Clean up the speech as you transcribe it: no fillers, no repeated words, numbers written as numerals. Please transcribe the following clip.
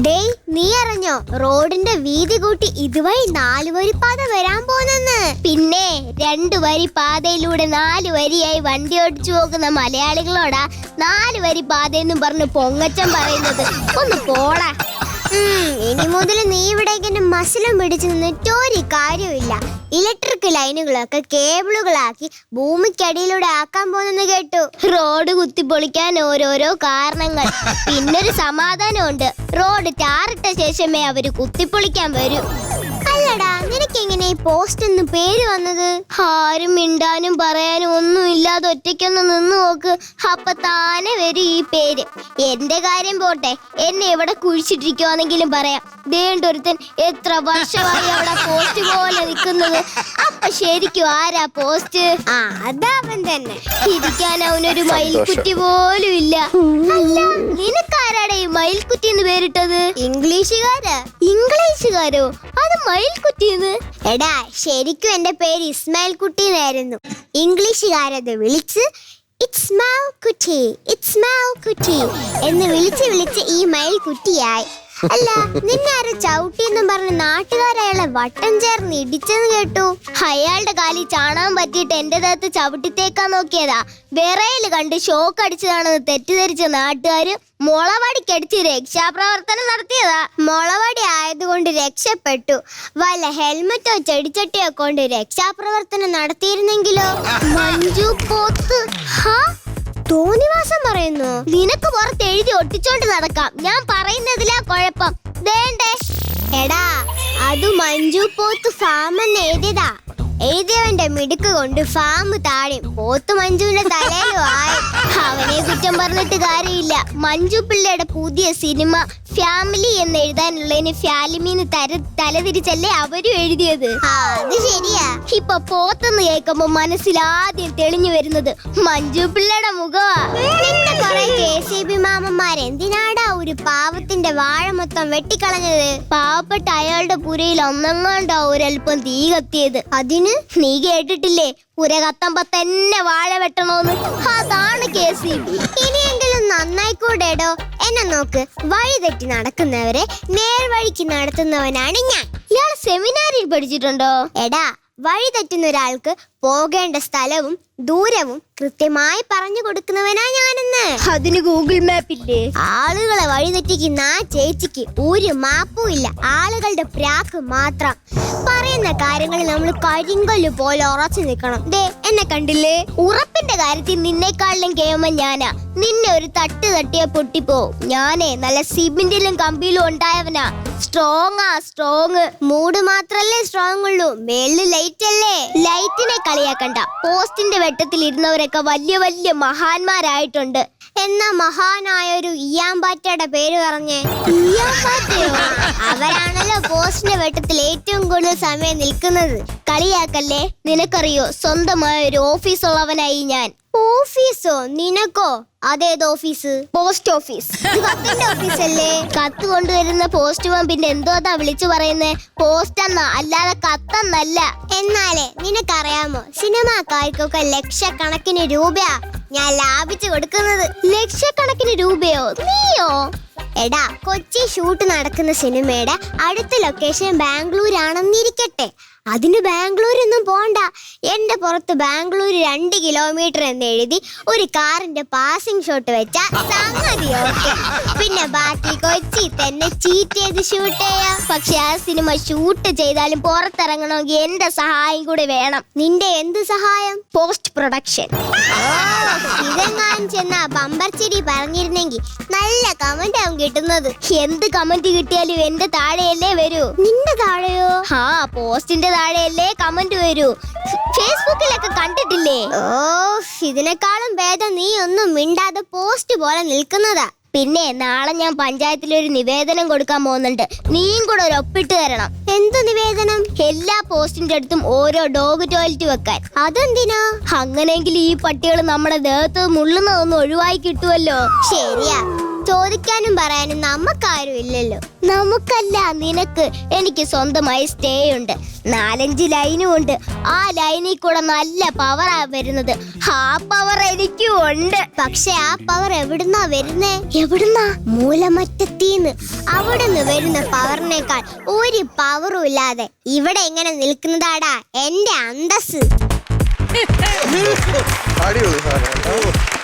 ഡേയ്, നീ അറിഞ്ഞോ റോഡിന്റെ വീതി കൂട്ടി ഇതുവഴി 4 വരി പാത വരാൻ പോന്നെന്ന്? പിന്നെ 2 വരി പാതയിലൂടെ 4 വരിയായി വണ്ടി ഓടിച്ചു പോകുന്ന മലയാളികളോടാ 4 വരി പാതയെന്നും പറഞ്ഞു പൊങ്ങച്ചം പറയുന്നത്. ഒന്ന് പോടാ. ഇനി മുതൽ നീ ഇവിടെ ഇങ്ങനെ മസിലും പിടിച്ചു നിന്നിട്ട് ഒരു കാര്യമില്ല. ഇലക്ട്രിക് ലൈനുകളൊക്കെ കേബിളുകളാക്കി ഭൂമിക്കടിയിലൂടെ ആക്കാൻ പോകുന്നെന്ന് കേട്ടു. റോഡ് കുത്തിപ്പൊളിക്കാൻ ഓരോരോ കാരണങ്ങൾ. പിന്നൊരു സമാധാനമുണ്ട്, റോഡ് ടാറിട്ട ശേഷമേ അവര് കുത്തിപ്പൊളിക്കാൻ വരൂ. അല്ലടാ, നിനക്കെങ്ങനെ ഈ പോസ്റ്റ് എന്ന് പേര് വന്നത്? ആരും മിണ്ടാനും പറയാനും ഒന്നും ഇല്ലാതെ ഒറ്റയ്ക്കൊന്ന് നിന്ന് നോക്ക്, അപ്പൊ താനെ വരും ഈ പേര്. എന്റെ കാര്യം പോട്ടെ, എന്നെ എവിടെ കുഴിച്ചിട്ടിരിക്കുവാണെങ്കിലും പറയാം. ദേണ്ടൊരുത്തൻ എത്ര വർഷമായി അവിടെ പോസ്റ്റ് പോലെ നിൽക്കുന്നത്. അപ്പൊ ശരിക്കും ആരാ പോസ്റ്റ്? അതവൻ തന്നെ. ഇരിക്കാൻ അവനൊരു മയിൽക്കുറ്റി പോലും ഇല്ല. അല്ല, നിനക്കാരാടെ ഈ മയിൽക്കുറ്റി എന്ന് പേരിട്ടത്? ഇംഗ്ലീഷുകാരോ? അത് മയിൽക്കുറ്റിന്ന്? എടാ, ശരിക്കും എന്റെ പേര് ഇസ്മായിൽ കുട്ടി എന്നായിരുന്നു. ഇംഗ്ലീഷുകാരത് വിളിച്ച് ഇസ്മാൽ കുട്ടി എന്ന് വിളിച്ച് ഈ മയിൽക്കുട്ടിയായി. അല്ല, നിന്നെ ആരോ ചവിട്ടിയെന്നും പറഞ്ഞ് നാട്ടുകാരയാളെ വട്ടം ചേർന്ന് ഇടിച്ചെന്ന് കേട്ടു. അയാളുടെ കാലിൽ ചാണാൻ പറ്റിയിട്ട് എന്റെ ദേഹത്ത് ചവിട്ടിത്തേക്കാൻ നോക്കിയതാ. വിറയില് കണ്ട് ഷോക്ക് അടിച്ചതാണെന്ന് തെറ്റിദ്ധരിച്ച നാട്ടുകാര് മുളവടിക്കടിച്ച് രക്ഷാപ്രവർത്തനം നടത്തിയതാ. മുളവടി ആയതുകൊണ്ട് രക്ഷപ്പെട്ടു. വല്ല ഹെൽമറ്റോ ചെടിച്ചട്ടിയോ കൊണ്ട് രക്ഷാപ്രവർത്തനം നടത്തിയിരുന്നെങ്കിലോ? മഞ്ജു പോത്ത് തോന്നിവാസം പറയുന്നു. നിനക്ക് പുറത്ത് എഴുതി ഒട്ടിച്ചോണ്ട് നടക്കാം, ഞാൻ പറയുന്നതിലാ കുഴപ്പം. വേണ്ടേ? എടാ, അത് മഞ്ജു പോത്ത് ഫാം എന്ന് എഴുതിയതാ. എഴുതിയവന്റെ മിടുക്ക് കൊണ്ട് ഫാം താഴെ പോത്ത് മഞ്ജുവിന്റെ തലയിലും ആയി. അവനെ കുറ്റം പറഞ്ഞിട്ട് കാര്യമില്ല. മഞ്ജു പിള്ളയുടെ പുതിയ സിനിമ ഫാമിലി എന്ന് എഴുതാനുള്ളതിന് ഫാലിമിന്ന് തലതിരിച്ചല്ലേ അവരും എഴുതിയത്. അത് ശരിയാ. ഇപ്പൊ പോത്തെന്ന് കേൾക്കുമ്പോ മനസ്സിൽ ആദ്യം തെളിഞ്ഞു വരുന്നത് മഞ്ജു പിള്ളയുടെ മുഖമാ. പിന്നെ കുറെ KCB മാമന്മാർ എന്തിനാടാ ഒരു പാവത്തിന്റെ വാഴ മൊത്തം വെട്ടിക്കളഞ്ഞത്? പാവപ്പെട്ട അയാളുടെ പുരയിൽ ഒന്നെങ്ങാണ്ടാ ഒരൽപ്പം തീ കത്തിയത്. അതിന് നീ കേട്ടിട്ടില്ലേ, പുര കത്തുമ്പോ തന്നെ വാഴ വെട്ടണോന്ന്? അതാണ് KCB. ഇനിയെങ്കിലും നന്നായിക്കൂടേടോ. എന്നെ നോക്ക്, വഴി തെറ്റി നടക്കുന്നവരെ നേർവഴിക്ക് നടത്തുന്നവനാണ് ഞാൻ. ഇയാൾ സെമിനാറിൽ പഠിച്ചിട്ടുണ്ടോ? എടാ, വഴി തെറ്റുന്ന ഒരാൾക്ക് പോകേണ്ട സ്ഥലവും ദൂരവും കൃത്യമായി പറഞ്ഞു കൊടുക്കുന്നവനാ ഞാനെന്ന്. അതിന് ഗൂഗിൾ മാപ്പ് ഇല്ലേ? ആളുകളെ വഴിതെറ്റിക്കുന്ന ആ ചേച്ചിക്ക് ഒരു മാപ്പും ഇല്ല. ആളുകളുടെ പ്രാക്ക് മാത്രം. പറയുന്ന കാര്യങ്ങളിൽ നമ്മൾ കരിങ്കല്ല് പോലെ ഉറച്ചു നിൽക്കണം. ദേ, എന്നെ കണ്ടില്ലേ? ഉറപ്പിന്റെ കാര്യത്തിൽ നിന്നെക്കാളിലും കേമൻ ഞാനാ. നിന്നെ ഒരു തട്ട് തട്ടിയ പൊട്ടിപ്പോ. ഞാനേ നല്ല സിമെന്റിലും കമ്പിയിലും ഉണ്ടായവനാ. സ്ട്രോങ്. മൂഡ് മാത്രല്ലേ സ്ട്രോങ് ഉള്ളൂ, മേളില് ലൈറ്റ് അല്ലേ. ലൈറ്റിനെ കളിയാക്കണ്ട. പോസ്റ്റിന്റെ വെട്ടത്തിൽ ഇരുന്നവരൊക്കെ വലിയ വലിയ മഹാന്മാരായിട്ടുണ്ട്. എന്നാ മഹാനായ ഒരു ഇയാമ്പാറ്റയുടെ പേര് പറഞ്ഞേ. ഇയാമ്പാറ്റയോ? അവരാണല്ലോ പോസ്റ്റിന്റെ വെട്ടത്തിൽ ഏറ്റവും കൂടുതൽ സമയം നിൽക്കുന്നത്. കളിയാക്കല്ലേ. നിനക്കറിയോ, സ്വന്തമായ ഒരു ഓഫീസ് ഉള്ളവനായി ഞാൻ. ഓഫീസോ? നിനക്കോ? അതേത് ഓഫീസ്? Post office. കത്തിന്റെ ഓഫീസ് അല്ലേ? കത്ത് കൊണ്ടുവരുന്ന പോസ്റ്റ് മാൻ പിന്നെ എന്തോതാ വിളിച്ചു പറയുന്നേ? പോസ്റ്റ് എന്നാ, അല്ലാതെ കത്തെന്നല്ല. എന്നാലേ നിനക്കറിയാമോ, സിനിമാക്കാർക്കൊക്കെ ലക്ഷക്കണക്കിന് രൂപയാ ഞാൻ ലാഭിച്ചു കൊടുക്കുന്നത്. ലക്ഷക്കണക്കിന് രൂപയോ? നീയോ? എടാ, കൊച്ചി ഷൂട്ട് നടക്കുന്ന സിനിമയുടെ അടുത്ത ലൊക്കേഷൻ ബാംഗ്ലൂർ ആണെന്നിരിക്കട്ടെ, അതിന് ബാംഗ്ലൂരൊന്നും പോണ്ട. എന്റെ പുറത്ത് ബാംഗ്ലൂർ 2 കിലോമീറ്റർ എന്ന് എഴുതി ഒരു കാറിന്റെ പാസിംഗ് ഷോട്ട് വെച്ചാ സംഗതി ഓക്കെ. പിന്നെ ബാക്കി കൊച്ചി തന്നെ ചീറ്റ് ചെയ്ത് ഷൂട്ട് ചെയ്യാം. പക്ഷെ ആ സിനിമ ഷൂട്ട് ചെയ്താലും പുറത്തിറങ്ങണമെങ്കിൽ എന്റെ സഹായം കൂടെ വേണം. നിന്റെ എന്ത് സഹായം? Post production. ഇതെങ്ങാൻ ചെന്നാ ബമ്പർ ചെടി പറഞ്ഞിരുന്നെങ്കിൽ നല്ല കമന്റ് ആവും കിട്ടുന്നത്. എന്ത് കമന്റ് കിട്ടിയാലും എന്റെ താഴെയല്ലേ വരൂ. നിന്റെ താഴെയോ? പോസ്റ്റിന്റെ താഴെയല്ലേ കമന്റ് വരൂ. ഫേസ്ബുക്കിലൊക്കെ കണ്ടിട്ടില്ലേ? ഇതിനേക്കാളും ഭേദം നീ ഒന്നും മിണ്ടാതെ പോസ്റ്റ് പോലെ നിൽക്കുന്നതാ. പിന്നെ നാളെ ഞാൻ പഞ്ചായത്തിലൊരു നിവേദനം കൊടുക്കാൻ പോകുന്നുണ്ട്. നീയും കൂടെ ഒരു ഒപ്പിട്ട് തരണം. എന്ത് നിവേദനം? എല്ലാ പോസ്റ്റിന്റെ അടുത്തും ഓരോ ഡോഗ് ടോയ്ലറ്റ് വെക്കാൻ. അതെന്തിനാ? അങ്ങനെയെങ്കിൽ ഈ പട്ടികൾ നമ്മുടെ ദേഹത്ത് മുള്ളുന്നതൊന്നും ഒഴിവായി കിട്ടുമല്ലോ. ശരിയാ. ചോദിക്കാനും പറയാനും നമുക്കാരും ഇല്ലല്ലോ. നമുക്കല്ല നിനക്ക്. എനിക്ക് സ്വന്തമായി സ്റ്റേ ഉണ്ട്, 4-5 ലൈനും ഉണ്ട്. ആ ലൈനിൽ കൂടെ നല്ല പവറാ വരുന്നത്. ആ പവർ എനിക്കും ഉണ്ട്. പക്ഷെ ആ പവർ എവിടുന്നാ വരുന്നേ? എവിടുന്നാ? മൂലമറ്റത്തീന്ന്. അവിടുന്ന് വരുന്ന പവറിനേക്കാൾ ഒരു പവറും ഇല്ലാതെ ഇവിടെ എങ്ങനെ നിൽക്കുന്നതാടാ എന്റെ അന്തസ്. അടിപൊളി സാധനം.